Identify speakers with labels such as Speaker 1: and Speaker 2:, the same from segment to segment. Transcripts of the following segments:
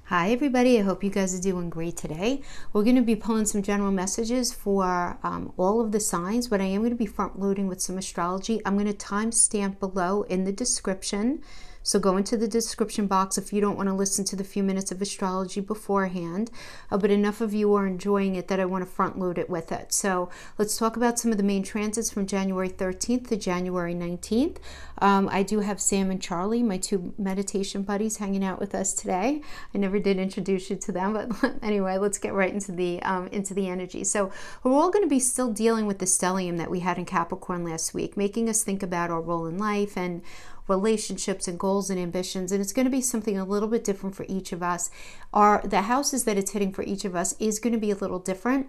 Speaker 1: Hi everybody, I hope you guys are doing great today. We're going to be pulling some general messages for all of the signs, but I am going to be front loading with some astrology. I'm going to timestamp below in the description. So go into the description box if you don't want to listen to the few minutes of astrology beforehand. But enough of you are enjoying it that I want to front load it with it. So let's talk about some of the main transits from January 13th to January 19th. I do have Sam and Charlie, my two meditation buddies, hanging out with us today. I never did introduce you to them, but anyway, let's get right into the energy. So we're all going to be still dealing with the stellium that we had in Capricorn last week, making us think about our role in life and relationships and goals and ambitions, and it's going to be something a little bit different for each of us. The houses that it's hitting for each of us is going to be a little different.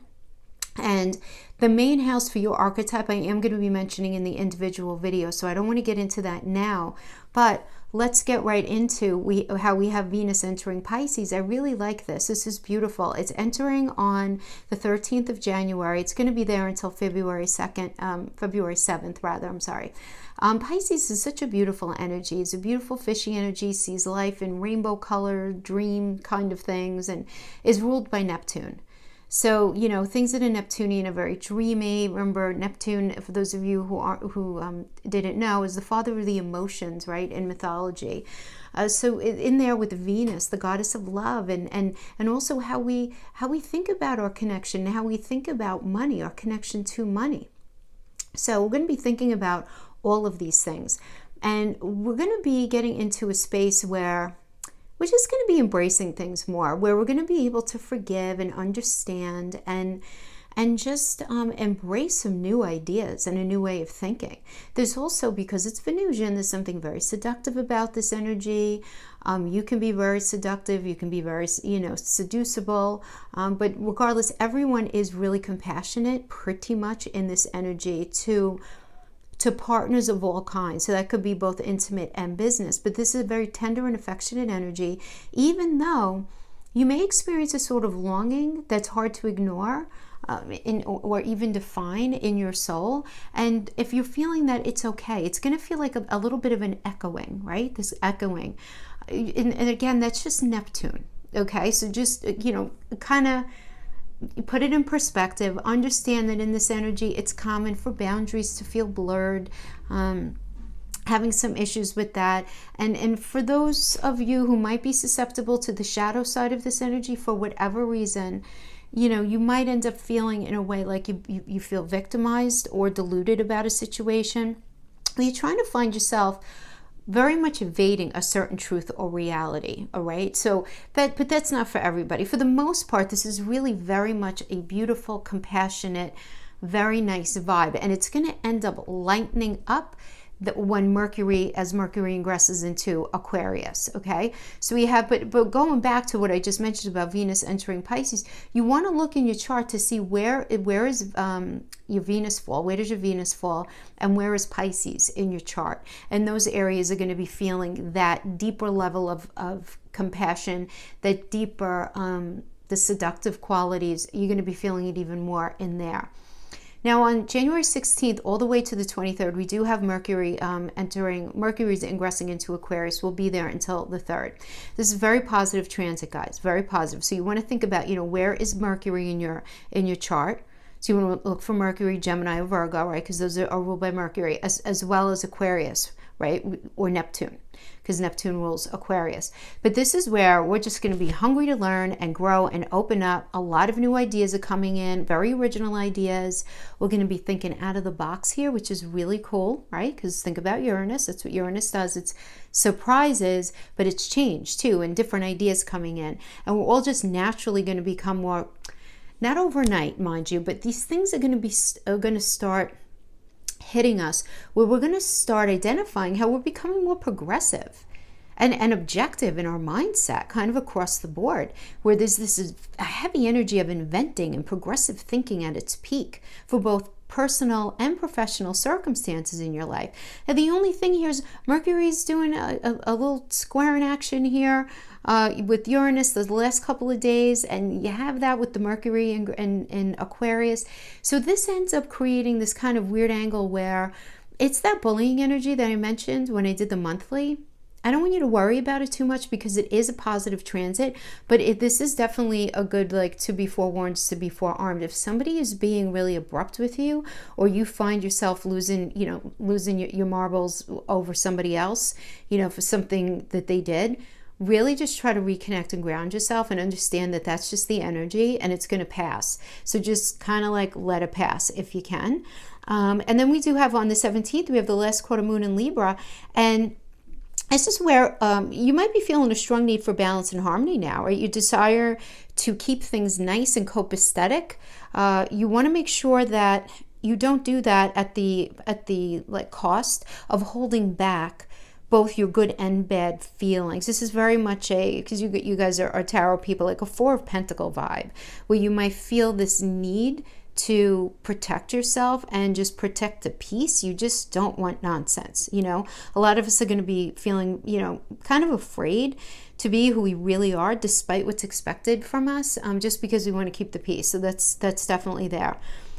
Speaker 1: And the main house for your archetype I am going to be mentioning in the individual video, so I don't want to get into that now, but let's get right into how we have Venus entering Pisces. I really like this. This is beautiful. It's entering on the 13th of January. It's going to be there until February 7th rather, I'm sorry. Pisces is such a beautiful energy. It's a beautiful fishy energy, sees life in rainbow color, dream kind of things, and is ruled by Neptune. So, things that are Neptunian are very dreamy. Remember, Neptune, for those of you who didn't know, is the father of the emotions, right, in mythology. So in there with Venus, the goddess of love, and also how we think about our connection, how we think about money, our connection to money. So we're going to be thinking about all of these things. And we're going to be getting into a space where we're just going to be embracing things more, where we're going to be able to forgive and understand and just embrace some new ideas and a new way of thinking. There's also, because it's Venusian, there's something very seductive about this energy. You can be very seductive, you can be very, seducible, but regardless, everyone is really compassionate pretty much in this energy to partners of all kinds. So that could be both intimate and business, but this is a very tender and affectionate energy, even though you may experience a sort of longing that's hard to ignore or even define in your soul. And if you're feeling that, it's okay. It's going to feel like a little bit of an echoing, right? This echoing. And again, that's just Neptune. Okay, so just, kind of put it in perspective. Understand that in this energy, it's common for boundaries to feel blurred, having some issues with that. And for those of you who might be susceptible to the shadow side of this energy, for whatever reason, you might end up feeling in a way like you feel victimized or deluded about a situation. You're trying to find yourself very much evading a certain truth or reality, all right? So but that's not for everybody. For the most part, this is really very much a beautiful, compassionate, very nice vibe, and it's going to end up lightening up when Mercury ingresses into Aquarius, okay? So we have, but going back to what I just mentioned about Venus entering Pisces, you want to look in your chart to see where is your Venus fall, where does your Venus fall, and where is Pisces in your chart. And those areas are going to be feeling that deeper level of compassion, that deeper, the seductive qualities. You're going to be feeling it even more in there. Now on January 16th all the way to the 23rd, we do have Mercury's ingressing into Aquarius. We'll be there until the 3rd. This is very positive transit, guys, very positive. So you want to think about, where is Mercury in your chart? So you want to look for Mercury, Gemini, or Virgo, right? Because those are ruled by Mercury, as well as Aquarius, right? Or Neptune, because Neptune rules Aquarius. But this is where we're just going to be hungry to learn and grow and open up. A lot of new ideas are coming in, very original ideas. We're going to be thinking out of the box here, which is really cool, right? Because think about Uranus. That's what Uranus does. It's surprises, but it's change too, and different ideas coming in. And we're all just naturally going to become more, not overnight, mind you, but these things are going to start hitting us, where we're going to start identifying how we're becoming more progressive and objective in our mindset, kind of across the board, where there's this a heavy energy of inventing and progressive thinking at its peak for both personal and professional circumstances in your life. And the only thing here is Mercury's doing a little square in action here with Uranus the last couple of days, and you have that with the Mercury in Aquarius. So this ends up creating this kind of weird angle where it's that bullying energy that I mentioned when I did the monthly. I don't want you to worry about it too much because it is a positive transit, but this is definitely a good, like, to be forewarned, to be forearmed. If somebody is being really abrupt with you, or you find yourself losing your marbles over somebody else, for something that they did, really just try to reconnect and ground yourself and understand that that's just the energy and it's going to pass. So just kind of like let it pass if you can. And then we do have on the 17th, we have the last quarter moon in Libra, and this is where you might be feeling a strong need for balance and harmony now, right? You desire to keep things nice and copacetic. You want to make sure that you don't do that at the like cost of holding back both your good and bad feelings. This is very much because you guys are tarot people, like a Four of Pentacle vibe, where you might feel this need to protect yourself and just protect the peace. You just don't want nonsense. A lot of us are going to be feeling, kind of afraid to be who we really are, despite what's expected from us, just because we want to keep the peace. So that's definitely there.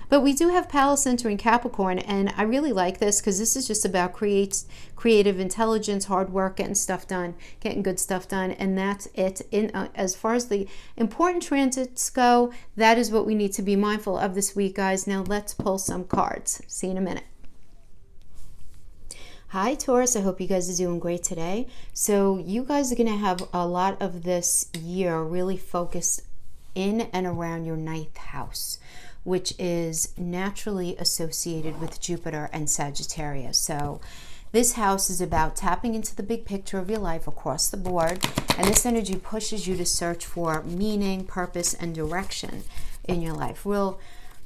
Speaker 1: But we do have Pallas entering Capricorn, and I really like this because this is just about creative intelligence, hard work, getting stuff done, getting good stuff done, and that's it. As far as the important transits go, that is what we need to be mindful of this week, guys. Now let's pull some cards. See you in a minute. Hi, Taurus. I hope you guys are doing great today. So you guys are going to have a lot of this year really focused in and around your 9th house, which is naturally associated with Jupiter and Sagittarius. So this house is about tapping into the big picture of your life across the board, and this energy pushes you to search for meaning, purpose, and direction in your life. Real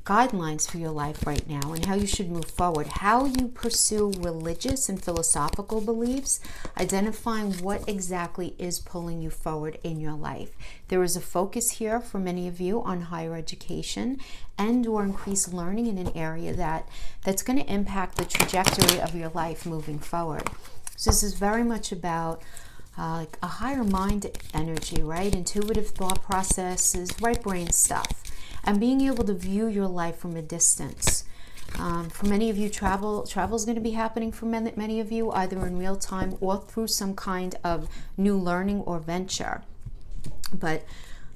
Speaker 1: guidelines for your life right now and how you should move forward, how you pursue religious and philosophical beliefs, identifying what exactly is pulling you forward in your life. There is a focus here for many of you on higher education and or increased learning in an area that's going to impact the trajectory of your life moving forward. So this is very much about like a higher mind energy, right? Intuitive thought processes, right brain stuff, and being able to view your life from a distance. For many of you, travel is going to be happening for many of you, either in real time or through some kind of new learning or venture. But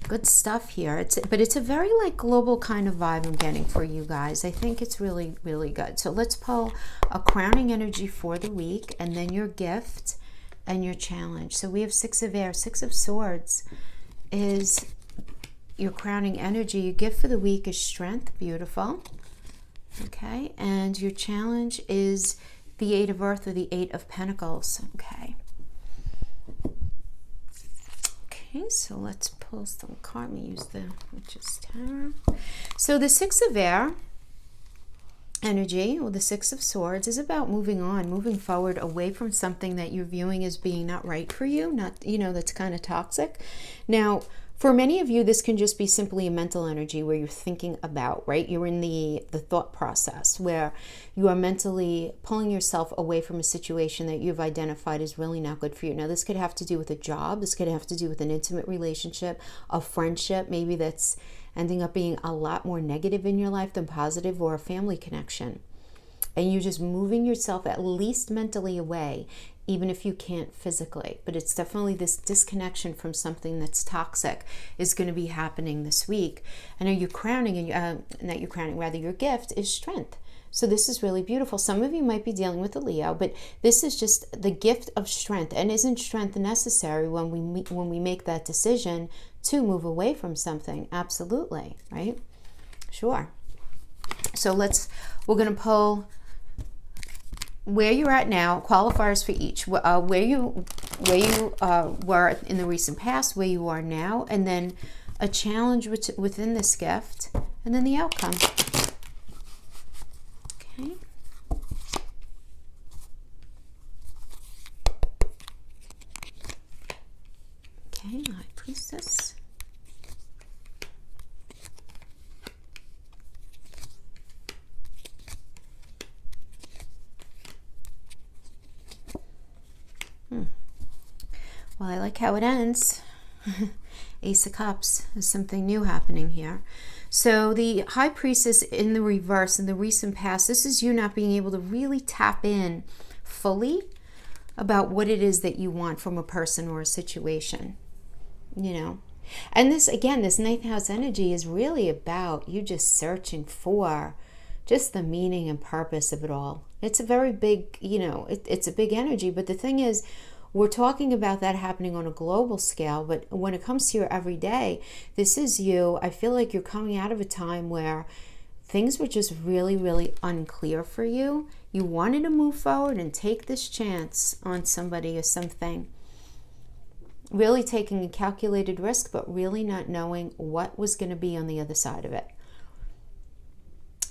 Speaker 1: good stuff here. But it's a very like global kind of vibe I'm getting for you guys. I think it's really, really good. So let's pull a crowning energy for the week, and then your gift and your challenge. So we have Six of Air. Six of Swords is your crowning energy. Your gift for the week is strength. Beautiful. Okay. And your challenge is the Eight of Earth or the Eight of Pentacles. Okay. Okay, so let's pull some cards. Let me use the Witch's Tarot. So the Six of Air energy, or the Six of Swords, is about moving on, moving forward away from something that you're viewing as being not right for you, not, that's kind of toxic. Now, for many of you, this can just be simply a mental energy where you're thinking about, right? You're in the thought process where you are mentally pulling yourself away from a situation that you've identified as really not good for you. Now, this could have to do with a job. This could have to do with an intimate relationship, a friendship, maybe that's ending up being a lot more negative in your life than positive, or a family connection. And you're just moving yourself at least mentally away, even if you can't physically. But it's definitely this disconnection from something that's toxic is going to be happening this week. And your gift is strength. So this is really beautiful. Some of you might be dealing with a Leo, but this is just the gift of strength. And isn't strength necessary when we make that decision to move away from something? Absolutely, right? Sure. So we're going to pull where you're at now, qualifiers for each, where you were in the recent past, where you are now, and then a challenge within this gift, and then the outcome. Okay. Okay, High Priestess. Well, I like how it ends. Ace of Cups. There's something new happening here. So the High Priestess in the reverse, in the recent past, this is you not being able to really tap in fully about what it is that you want from a person or a situation, And this, again, this ninth house energy is really about you just searching for just the meaning and purpose of it all. It's a very big, it's a big energy. But the thing is, we're talking about that happening on a global scale. But when it comes to your everyday, this is you. I feel like you're coming out of a time where things were just really, really unclear for you. You wanted to move forward and take this chance on somebody or something. Really taking a calculated risk, but really not knowing what was going to be on the other side of it.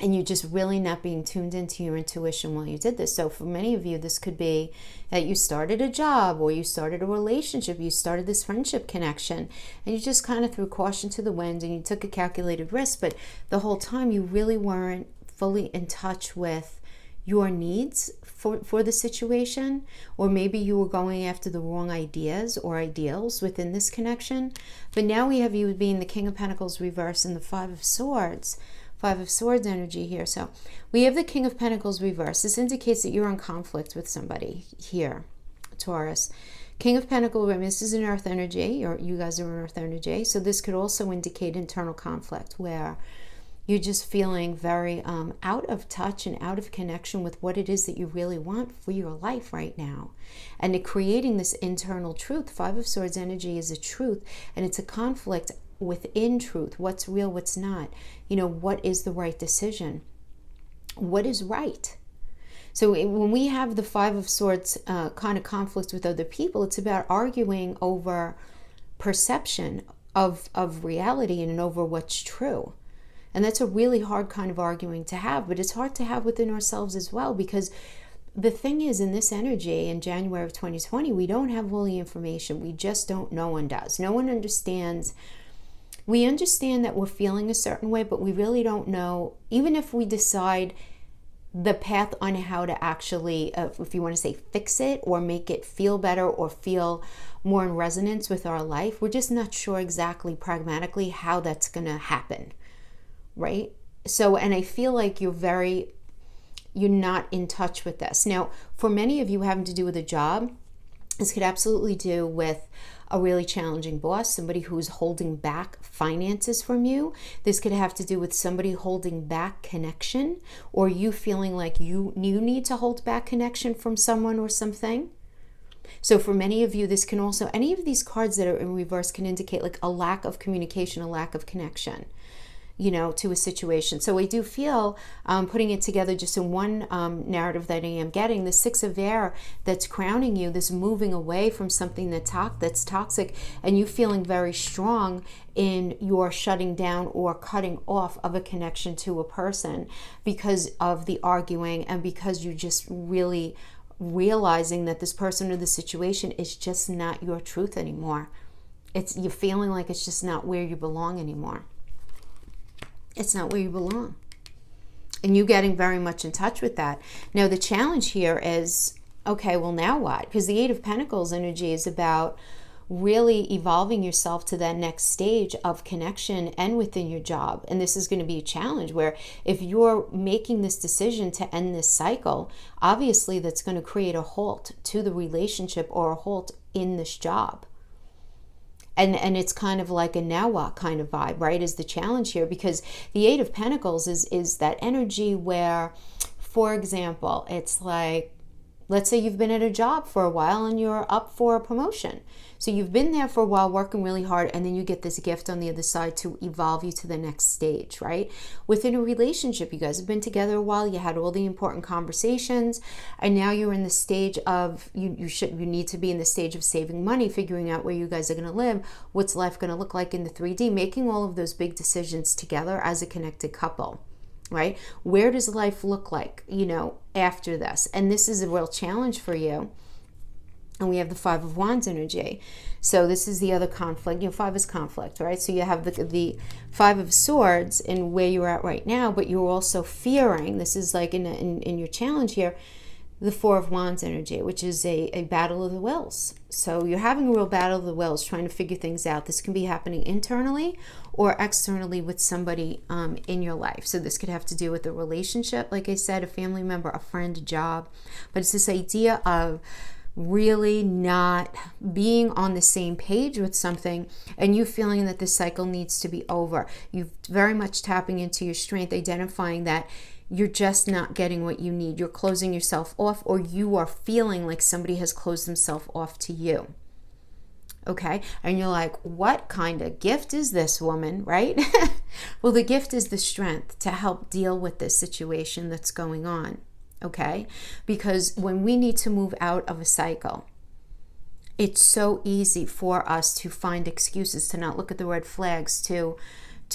Speaker 1: And you just really not being tuned into your intuition while you did this. So for many of you, this could be that you started a job or you started a relationship, you started this friendship connection, and you just kind of threw caution to the wind and you took a calculated risk. But the whole time you really weren't fully in touch with your needs for the situation, or maybe you were going after the wrong ideas or ideals within this connection. But now we have you being the King of Pentacles reverse and the Five of Swords energy here. So we have the King of Pentacles reverse. This indicates that you're in conflict with somebody here, Taurus. King of Pentacles, this is an earth energy, or you guys are an earth energy. So this could also indicate internal conflict where you're just feeling very out of touch and out of connection with what it is that you really want for your life right now. And creating this internal truth. Five of Swords energy is a truth, and it's a conflict within truth. What's real, what's not. What is the right decision? What is right? So when we have the Five of Swords kind of conflicts with other people, it's about arguing over perception of reality and over what's true. And that's a really hard kind of arguing to have, but it's hard to have within ourselves as well, because the thing is, in this energy in January of 2020, we don't have all the information. We just don't. No one does. No one understands. We understand that we're feeling a certain way, but we really don't know, even if we decide the path on how to actually, if you want to say fix it or make it feel better or feel more in resonance with our life, we're just not sure exactly pragmatically how that's going to happen. Right? So, and I feel like you're not in touch with this. Now, for many of you having to do with a job, this could absolutely do with a really challenging boss, somebody who's holding back finances from you. This could have to do with somebody holding back connection, or you feeling like you need to hold back connection from someone or something. So for many of you, this can also, any of these cards that are in reverse can indicate like a lack of communication, a lack of connection, to a situation. So I do feel, putting it together just in one narrative that I am getting, the Six of Air that's crowning you, this moving away from something that's toxic, and you feeling very strong in your shutting down or cutting off of a connection to a person because of the arguing, and because you just really realizing that this person or the situation is just not your truth anymore. You're feeling like it's just not where you belong anymore. It's not where you belong. And you getting very much in touch with that. Now, the challenge here is, okay, well, now what? Because the Eight of Pentacles energy is about really evolving yourself to that next stage of connection and within your job. And this is going to be a challenge where if you're making this decision to end this cycle, obviously that's going to create a halt to the relationship or a halt in this job. And it's kind of like a now what kind of vibe, right, is the challenge here, because the Eight of Pentacles is that energy where, for example, it's like, let's say you've been at a job for a while and you're up for a promotion. So you've been there for a while working really hard, and then you get this gift on the other side to evolve you to the next stage, right? Within a relationship, you guys have been together a while, you had all the important conversations, and now you're in the stage of, you need to be in the stage of saving money, figuring out where you guys are going to live, what's life going to look like in the 3D, making all of those big decisions together as a connected couple. Right? Where does life look like, after this? And this is a real challenge for you. And we have the Five of Wands energy. So this is the other conflict. Five is conflict, right? So you have the Five of Swords in where you're at right now, but you're also fearing, this is like in your challenge here, the Four of Wands energy, which is a battle of the wills. So you're having a real battle of the wills, trying to figure things out. This can be happening internally or externally with somebody in your life. So this could have to do with a relationship, like I said, a family member, a friend, a job. But it's this idea of really not being on the same page with something, and you feeling that this cycle needs to be over. You're very much tapping into your strength, identifying that you're just not getting what you need. You're closing yourself off, or you are feeling like somebody has closed themselves off to you. Okay? And you're like, what kind of gift is this, woman, right? Well, the gift is the strength to help deal with this situation that's going on. Okay? Because when we need to move out of a cycle, it's so easy for us to find excuses, to not look at the red flags, to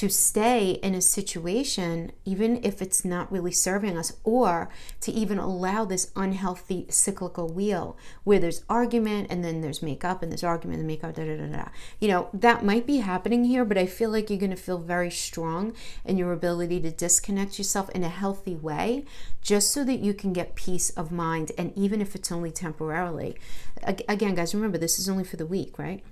Speaker 1: stay in a situation, even if it's not really serving us, or to even allow this unhealthy cyclical wheel where there's argument and then there's makeup and there's argument and makeup, that might be happening here, but I feel like you're going to feel very strong in your ability to disconnect yourself in a healthy way, just so that you can get peace of mind. And even if it's only temporarily, again, guys, remember, this is only for the week, right?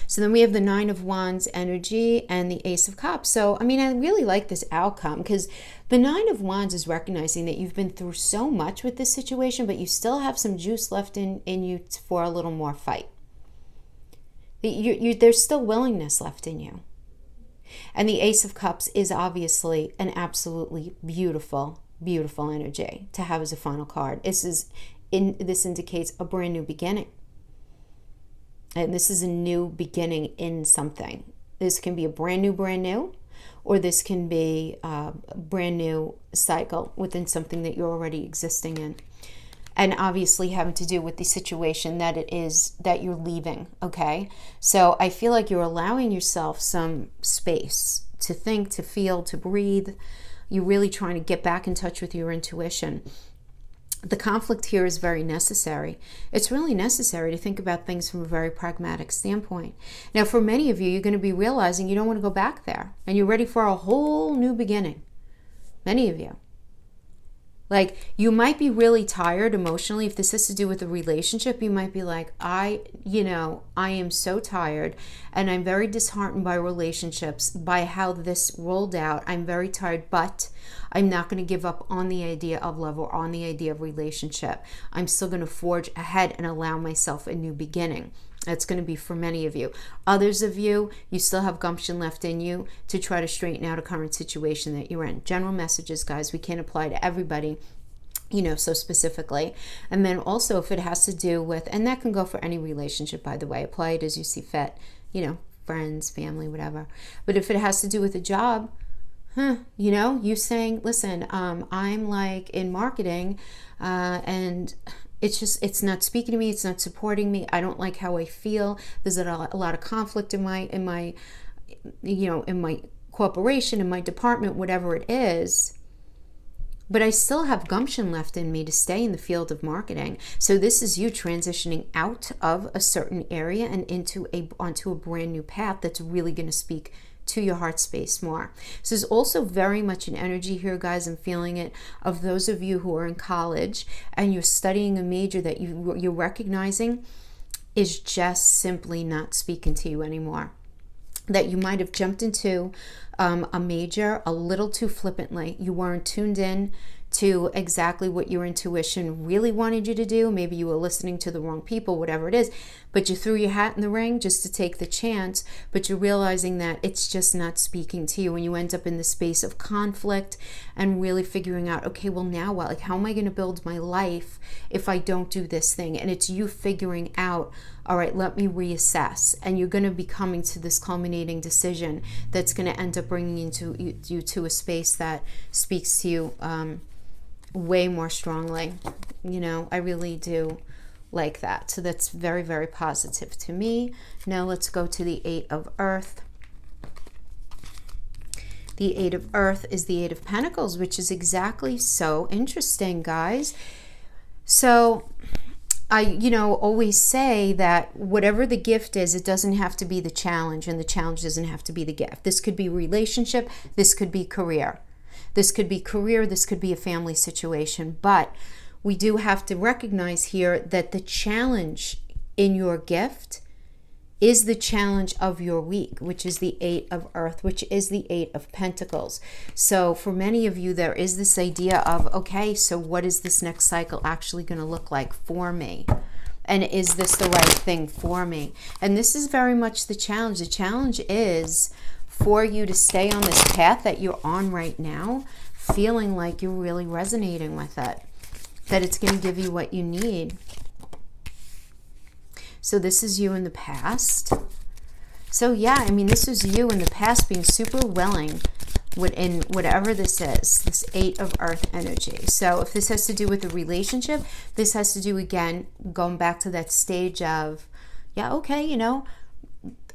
Speaker 1: So then we have the Nine of Wands energy and the Ace of Cups. So, I really like this outcome, because the Nine of Wands is recognizing that you've been through so much with this situation, but you still have some juice left in you for a little more fight. There's still willingness left in you. And the Ace of Cups is obviously an absolutely beautiful, beautiful energy to have as a final card. This indicates a brand new beginning. And this is a new beginning in something. This can be a brand new, or this can be a brand new cycle within something that you're already existing in. And obviously having to do with the situation that it is that you're leaving, okay? So I feel like you're allowing yourself some space to think, to feel, to breathe. You're really trying to get back in touch with your intuition. The conflict here is very necessary. It's really necessary to think about things from a very pragmatic standpoint. Now, for many of you, you're going to be realizing you don't want to go back there, and you're ready for a whole new beginning. Many of you. Like, you might be really tired emotionally. If this has to do with a relationship, you might be like, I am so tired, and I'm very disheartened by relationships, by how this rolled out. I'm very tired, but I'm not going to give up on the idea of love or on the idea of relationship. I'm still going to forge ahead and allow myself a new beginning. That's going to be for many of you. Others of you, you still have gumption left in you to try to straighten out a current situation that you're in. General messages, guys. We can't apply to everybody, so specifically. And then also if it has to do with, and that can go for any relationship, by the way, apply it as you see fit, friends, family, whatever. But if it has to do with a job, you saying, listen, I'm like in marketing, and it's not speaking to me. It's not supporting me. I don't like how I feel. There's a lot of conflict in my corporation, in my department, whatever it is. But I still have gumption left in me to stay in the field of marketing. So this is you transitioning out of a certain area and onto a brand new path that's really going to speak to your heart space more. So there's also very much an energy here, guys. I'm feeling it, of those of you who are in college and you're studying a major that you're recognizing is just simply not speaking to you anymore. That you might have jumped into a major a little too flippantly. You weren't tuned in to exactly what your intuition really wanted you to do. Maybe you were listening to the wrong people, whatever it is, but you threw your hat in the ring just to take the chance, but you're realizing that it's just not speaking to you, and you end up in the space of conflict and really figuring out, okay, well, now what? Like, how am I going to build my life if I don't do this thing? And it's you figuring out, all right, let me reassess. And you're going to be coming to this culminating decision that's going to end up bringing you to a space that speaks to you way more strongly. I really do like that. So that's very, very positive to me. Now let's go to the Eight of Earth. The Eight of Earth is the Eight of Pentacles, which is exactly so interesting, guys. So I, always say that whatever the gift is, it doesn't have to be the challenge, and the challenge doesn't have to be the gift. This could be relationship. This could be career. This could be career. This could be a family situation. But we do have to recognize here that the challenge in your gift is the challenge of your week, which is the Eight of Earth, which is the Eight of Pentacles. So for many of you, there is this idea of, okay, so what is this next cycle actually going to look like for me? And is this the right thing for me? And this is very much the challenge. The challenge is for you to stay on this path that you're on right now, feeling like you're really resonating with it, that it's going to give you what you need. So this is you in the past. So yeah, I mean, this is you in the past being super willing in whatever this is, this Eight of Earth energy. So if this has to do with a relationship, this has to do, again, going back to that stage of, yeah, okay, you know,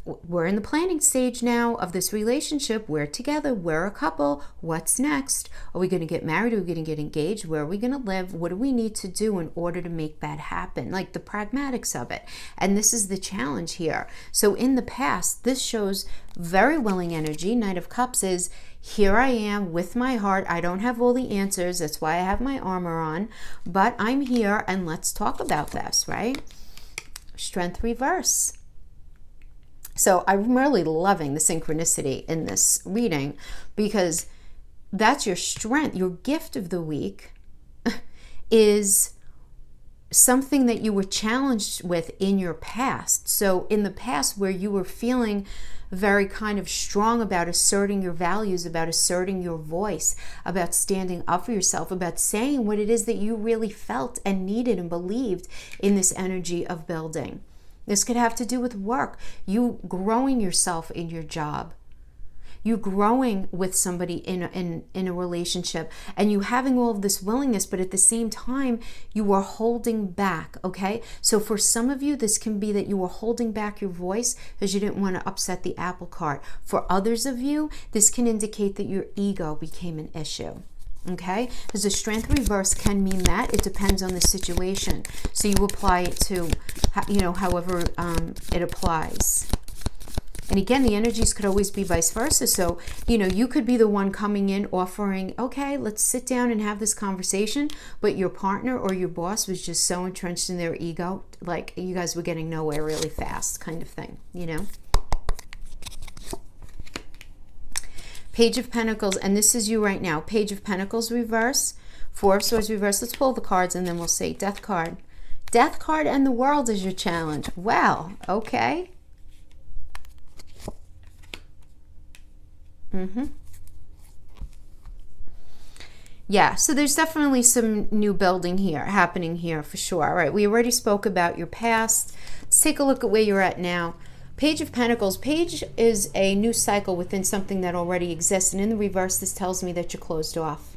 Speaker 1: we're in the planning stage now of this relationship. We're together. We're a couple. What's next? Are we going to get married? Are we going to get engaged? Where are we going to live? What do we need to do in order to make that happen? Like the pragmatics of it. And this is the challenge here. So in the past, this shows very willing energy. Knight of Cups is, here I am with my heart. I don't have all the answers. That's why I have my armor on. But I'm here and let's talk about this, right? Strength reverse. So I'm really loving the synchronicity in this reading, because that's your strength. Your gift of the week is something that you were challenged with in your past. So in the past, where you were feeling very kind of strong about asserting your values, about asserting your voice, about standing up for yourself, about saying what it is that you really felt and needed and believed in this energy of building. This could have to do with work, you growing yourself in your job, you growing with somebody in a relationship, and you having all of this willingness, but at the same time, you are holding back, okay? So for some of you, this can be that you were holding back your voice because you didn't want to upset the apple cart. For others of you, this can indicate that your ego became an issue. Okay, because the strength reverse can mean that. It depends on the situation. So you apply it to, you know, however it applies. And again, the energies could always be vice versa. So, you know, you could be the one coming in offering, okay, let's sit down and have this conversation. But your partner or your boss was just so entrenched in their ego, like you guys were getting nowhere really fast, kind of thing, you know. Page of Pentacles, and this is you right now. Page of Pentacles reverse, Four of Swords reverse. Let's pull the cards and then we'll say Death card. Death card and the World is your challenge. Well, okay. Yeah, so there's definitely some new building here, happening here for sure. All right, we already spoke about your past. Let's take a look at where you're at now. Page of Pentacles. Page is a new cycle within something that already exists. And in the reverse, this tells me that you're closed off.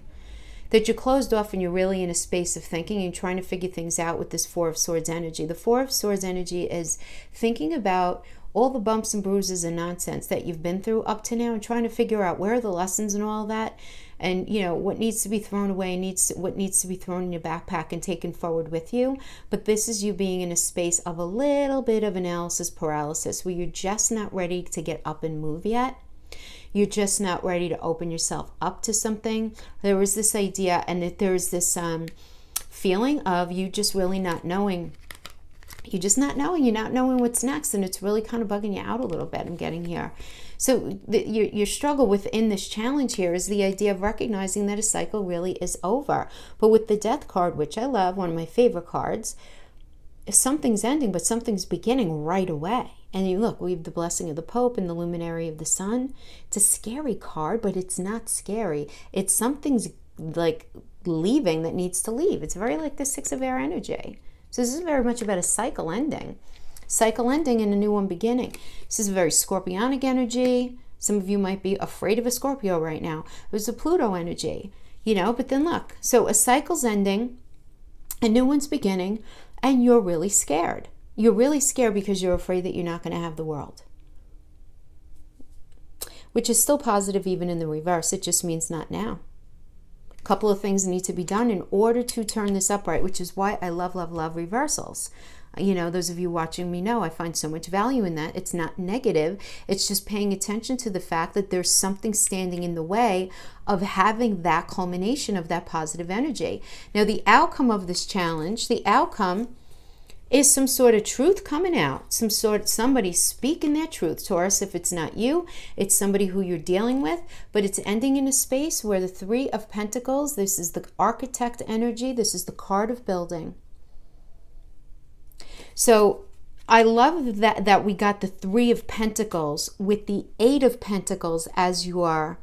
Speaker 1: That you're closed off and you're really in a space of thinking and trying to figure things out with this Four of Swords energy. The Four of Swords energy is thinking about all the bumps and bruises and nonsense that you've been through up to now and trying to figure out where are the lessons and all that. And, you know, what needs to be thrown away, what needs to be thrown in your backpack and taken forward with you. But this is you being in a space of a little bit of analysis paralysis, where you're just not ready to get up and move yet. You're just not ready to open yourself up to something. There was this idea, and there's this feeling of you just really not knowing. You're just not knowing. You're not knowing what's next, and it's really kind of bugging you out a little bit. I'm getting here. So your struggle within this challenge here is the idea of recognizing that a cycle really is over. But with the Death card, which I love, one of my favorite cards, something's ending, but something's beginning right away. And you look, we have the blessing of the Pope and the luminary of the sun. It's a scary card, but it's not scary. It's something's like leaving that needs to leave. It's very like the Six of Air energy. So this is very much about a cycle ending. Cycle ending and a new one beginning. This is a very Scorpionic energy. Some of you might be afraid of a Scorpio right now. It was a Pluto energy, you know, but then look. So a cycle's ending, a new one's beginning, and you're really scared. You're really scared because you're afraid that you're not going to have the world. Which is still positive even in the reverse. It just means not now. A couple of things need to be done in order to turn this upright, which is why I love, love, love reversals. You know, those of you watching me know I find so much value in that. It's not negative. It's just paying attention to the fact that there's something standing in the way of having that culmination of that positive energy. Now, the outcome of this challenge, the outcome is some sort of truth coming out, somebody speaking their truth. Taurus, if it's not you, it's somebody who you're dealing with, but it's ending in a space where the Three of Pentacles, this is the architect energy, this is the card of building. So I love that we got the Three of Pentacles with the Eight of Pentacles as your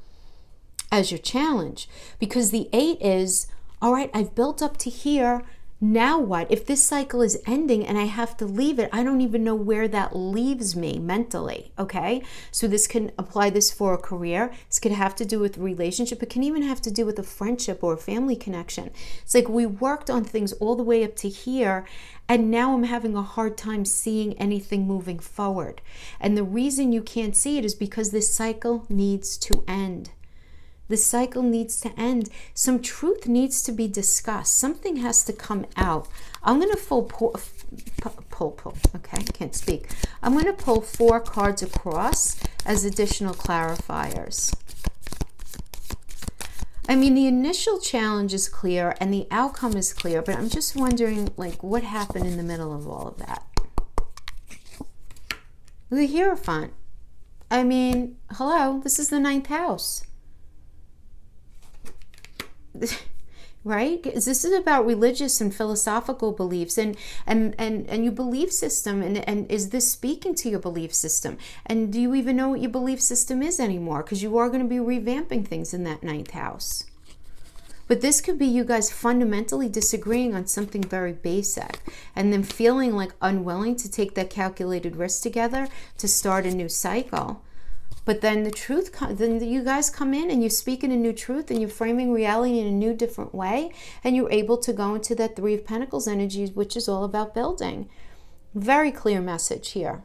Speaker 1: challenge, because the Eight is, all right, I've built up to here. Now what? If this cycle is ending and I have to leave it, I don't even know where that leaves me mentally, okay? So this can apply this for a career. This could have to do with a relationship. It can even have to do with a friendship or a family connection. It's like we worked on things all the way up to here, and now I'm having a hard time seeing anything moving forward. And the reason you can't see it is because this cycle needs to end. The cycle needs to end. Some truth needs to be discussed. Something has to come out. I'm going to pull, okay, can't speak. I'm going to pull 4 cards across as additional clarifiers. I mean, the initial challenge is clear and the outcome is clear, but I'm just wondering, like, what happened in the middle of all of that? The Hierophant. I mean, hello, this is the 9th house. Right? This is about religious and philosophical beliefs and your belief system, and is this speaking to your belief system? And do you even know what your belief system is anymore? Because you are going to be revamping things in that 9th house. But this could be you guys fundamentally disagreeing on something very basic and then feeling like unwilling to take that calculated risk together to start a new cycle. But then the truth, then you guys come in and you speak in a new truth and you're framing reality in a new, different way. And you're able to go into that Three of Pentacles energy, which is all about building. Very clear message here.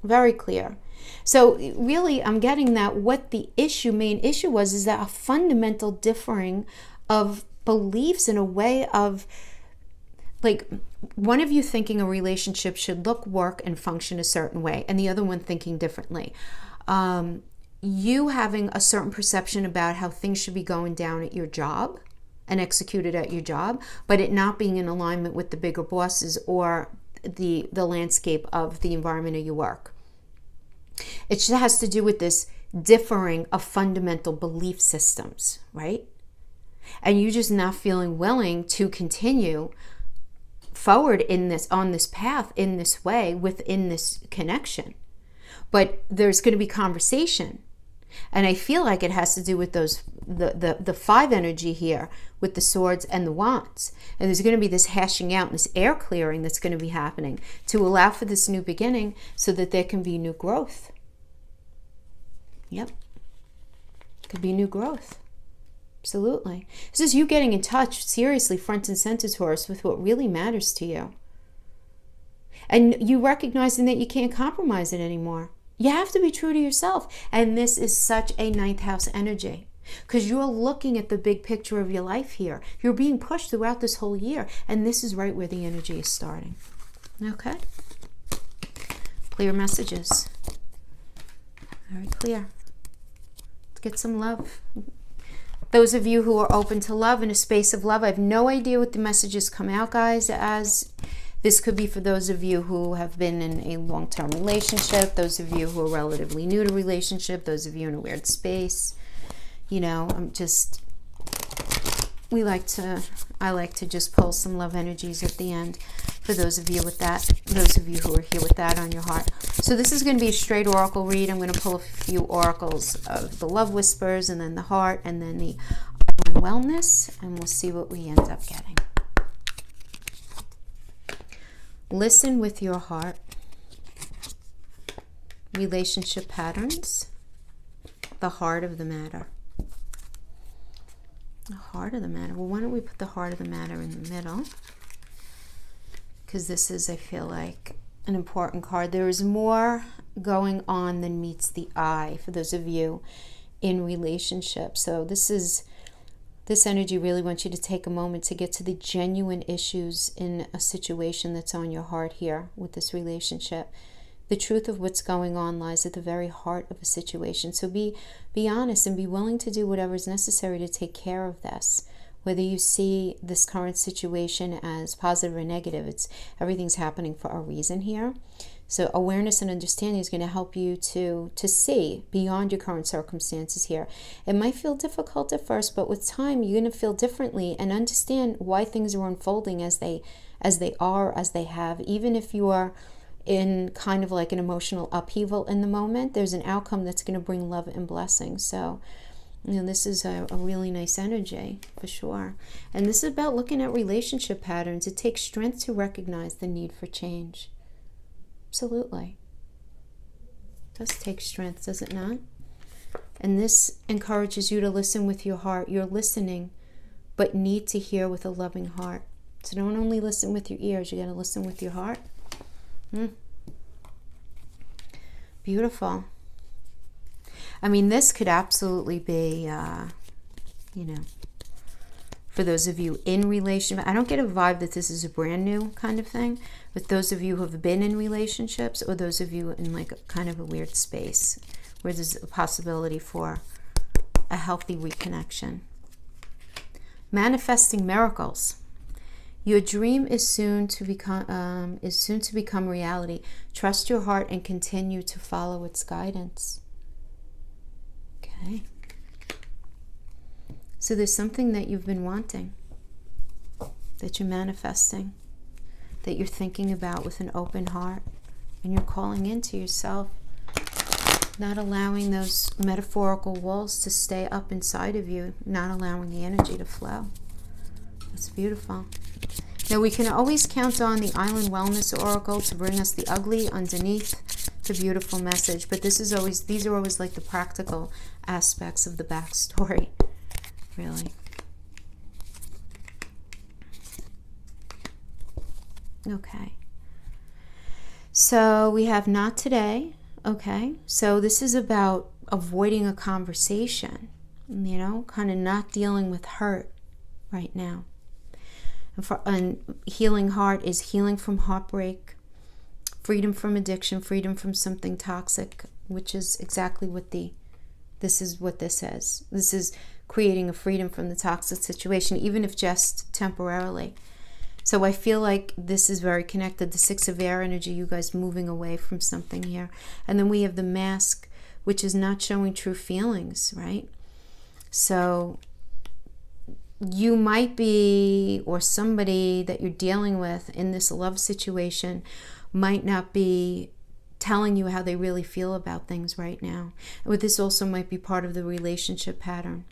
Speaker 1: Very clear. So really, I'm getting that what the main issue was, is that a fundamental differing of beliefs in a way of, like, one of you thinking a relationship should look, work, and function a certain way, and the other one thinking differently. You having a certain perception about how things should be going down at your job and executed at your job, but it not being in alignment with the bigger bosses or the landscape of the environment of your work. It just has to do with this differing of fundamental belief systems, right? And you just not feeling willing to continue forward on this path, in this way, within this connection. But there's going to be conversation. And I feel like it has to do with the 5 energy here with the swords and the wands. And there's going to be this hashing out and this air clearing that's going to be happening to allow for this new beginning so that there can be new growth. Yep. Could be new growth. Absolutely. This is you getting in touch, seriously, front and center, Taurus, with what really matters to you. And you recognizing that you can't compromise it anymore. You have to be true to yourself. And this is such a 9th house energy, because you're looking at the big picture of your life here. You're being pushed throughout this whole year. And this is right where the energy is starting. Okay? Clear messages. Very clear. Let's get some love. Those of you who are open to love, in a space of love, I have no idea what the messages come out, guys, as. This could be for those of you who have been in a long-term relationship, those of you who are relatively new to relationship, those of you in a weird space. You know, I like to just pull some love energies at the end for those of you with that, those of you who are here with that on your heart. So this is going to be a straight oracle read. I'm going to pull a few oracles of the love whispers, and then the heart, and then the wellness, and we'll see what we end up getting. Listen with your heart. Relationship patterns. The heart of the matter. The heart of the matter. Well, why don't we put the heart of the matter in the middle? Because this is, I feel like, an important card. There is more going on than meets the eye for those of you in relationships. So this energy really wants you to take a moment to get to the genuine issues in a situation that's on your heart here with this relationship. The truth of what's going on lies at the very heart of a situation. So be honest and be willing to do whatever is necessary to take care of this. Whether you see this current situation as positive or negative, everything's happening for a reason here. So awareness and understanding is going to help you to see beyond your current circumstances here. It might feel difficult at first, but with time, you're going to feel differently and understand why things are unfolding as they have. Even if you are in kind of like an emotional upheaval in the moment, there's an outcome that's going to bring love and blessing. So, this is a really nice energy for sure. And this is about looking at relationship patterns. It takes strength to recognize the need for change. Absolutely. It does take strength, does it not? And this encourages you to listen with your heart. You're listening, but need to hear with a loving heart. So don't only listen with your ears, you got to listen with your heart. Beautiful. I mean, this could absolutely be, for those of you in relationship. I don't get a vibe that this is a brand new kind of thing, but those of you who have been in relationships, or those of you in like a kind of a weird space where there's a possibility for a healthy reconnection. Manifesting miracles. Your dream is soon to become reality. Trust your heart and continue to follow its guidance. Okay. So there's something that you've been wanting, that you're manifesting, that you're thinking about with an open heart, and you're calling into yourself, not allowing those metaphorical walls to stay up inside of you, not allowing the energy to flow. It's beautiful. Now we can always count on the Island Wellness Oracle to bring us the ugly underneath the beautiful message, but these are always like the practical aspects of the backstory, really. Okay. So we have not today. Okay. So this is about avoiding a conversation, kind of not dealing with hurt right now. And healing heart is healing from heartbreak, freedom from addiction, freedom from something toxic, which is exactly what this is. This is creating a freedom from the toxic situation, even if just temporarily. So I feel like this is very connected. The Six of Air energy, you guys moving away from something here. And then we have the Mask, which is not showing true feelings, right? So you might be, or somebody that you're dealing with in this love situation might not be telling you how they really feel about things right now. But this also might be part of the relationship pattern.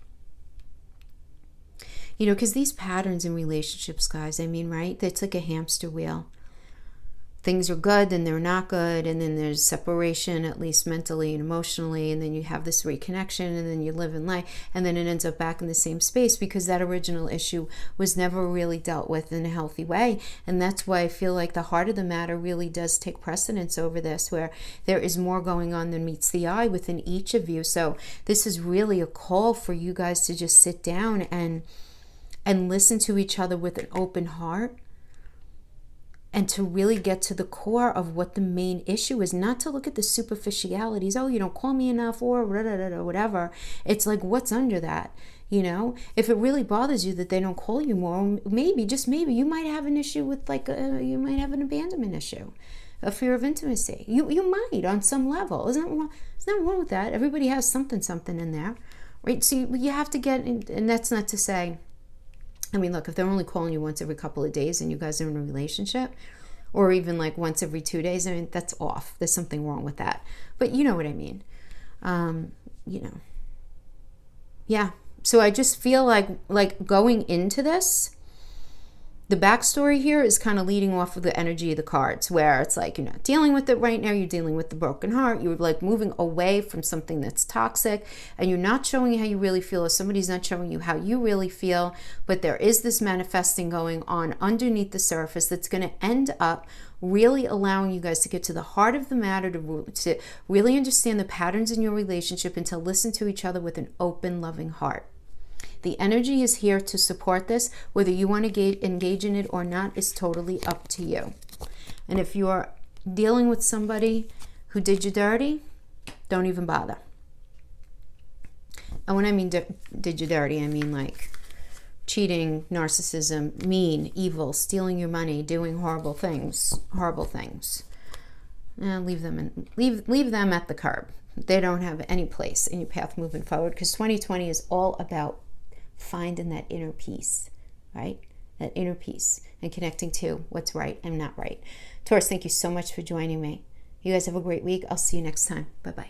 Speaker 1: Because these patterns in relationships, guys, right? It's like a hamster wheel. Things are good, then they're not good, and then there's separation, at least mentally and emotionally, and then you have this reconnection, and then you live in life, and then it ends up back in the same space because that original issue was never really dealt with in a healthy way. And that's why I feel like the heart of the matter really does take precedence over this, where there is more going on than meets the eye within each of you. So this is really a call for you guys to just sit down and listen to each other with an open heart, and to really get to the core of what the main issue is, not to look at the superficialities. Oh, you don't call me enough, or whatever. It's like, what's under that? If it really bothers you that they don't call you more, maybe, just maybe, you might have an issue with you might have an abandonment issue, a fear of intimacy. You might on some level. Isn't wrong with that. Everybody has something in there, right? So you have to get, and that's not to say, look, if they're only calling you once every couple of days and you guys are in a relationship, or even like once every 2 days, that's off. There's something wrong with that. But you know what I mean. Yeah. So I just feel like going into this, the backstory here is kind of leading off of the energy of the cards, where it's like you're not dealing with it right now. You're dealing with the broken heart. You're like moving away from something that's toxic, and you're not showing how you really feel, or somebody's not showing you how you really feel. But there is this manifesting going on underneath the surface that's going to end up really allowing you guys to get to the heart of the matter, to really understand the patterns in your relationship, and to listen to each other with an open, loving heart. The energy is here to support this. Whether you want to engage in it or not is totally up to you. And if you are dealing with somebody who did you dirty, don't even bother. And when I mean did you dirty, I mean like cheating, narcissism, mean, evil, stealing your money, doing horrible things. Leave them at the curb. They don't have any place in your path moving forward, because 2020 is all about finding that inner peace, right? That inner peace and connecting to what's right and not right. Taurus, thank you so much for joining me. You guys have a great week. I'll see you next time. Bye-bye.